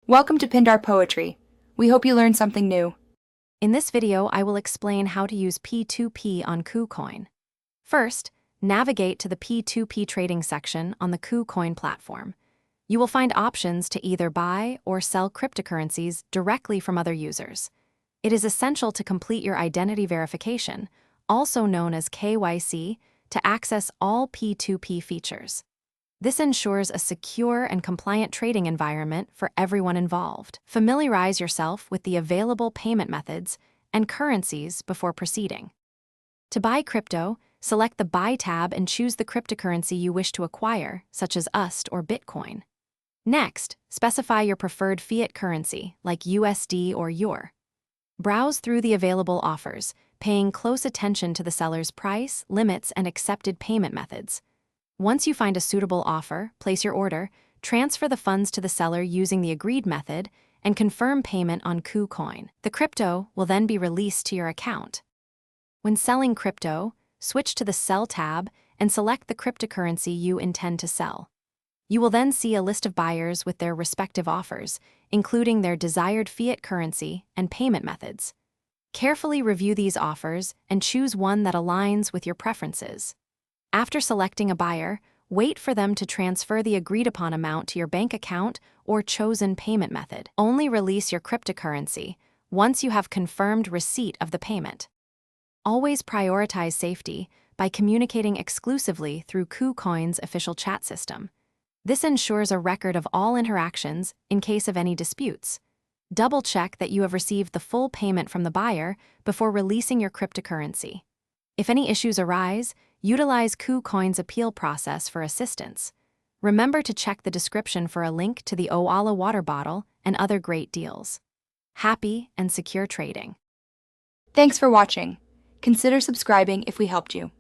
Welcome to Pindar Poetry. We hope you learned something new. In this video, I will explain how to use P2P on KuCoin. First, navigate to the P2P trading section on the KuCoin platform. You will find options to either buy or sell cryptocurrencies directly from other users. It is essential to complete your identity verification, also known as KYC, to access all P2P features. This ensures a secure and compliant trading environment for everyone involved. Familiarize yourself with the available payment methods and currencies before proceeding. To buy crypto, select the Buy tab and choose the cryptocurrency you wish to acquire, such as USD or Bitcoin. Next, specify your preferred fiat currency, like USD or EUR. Browse through the available offers, paying close attention to the seller's price, limits, and accepted payment methods. Once you find a suitable offer, place your order, transfer the funds to the seller using the agreed method, and confirm payment on KuCoin. The crypto will then be released to your account. When selling crypto, switch to the Sell tab and select the cryptocurrency you intend to sell. You will then see a list of buyers with their respective offers, including their desired fiat currency and payment methods. Carefully review these offers and choose one that aligns with your preferences. After selecting a buyer, wait for them to transfer the agreed-upon amount to your bank account or chosen payment method. Only release your cryptocurrency once you have confirmed receipt of the payment. Always prioritize safety by communicating exclusively through KuCoin's official chat system. This ensures a record of all interactions in case of any disputes. Double-check that you have received the full payment from the buyer before releasing your cryptocurrency. If any issues arise, utilize KuCoin's appeal process for assistance. Remember to check the description for a link to the Oala water bottle and other great deals. Happy and secure trading. Thanks for watching. Consider subscribing if we helped you.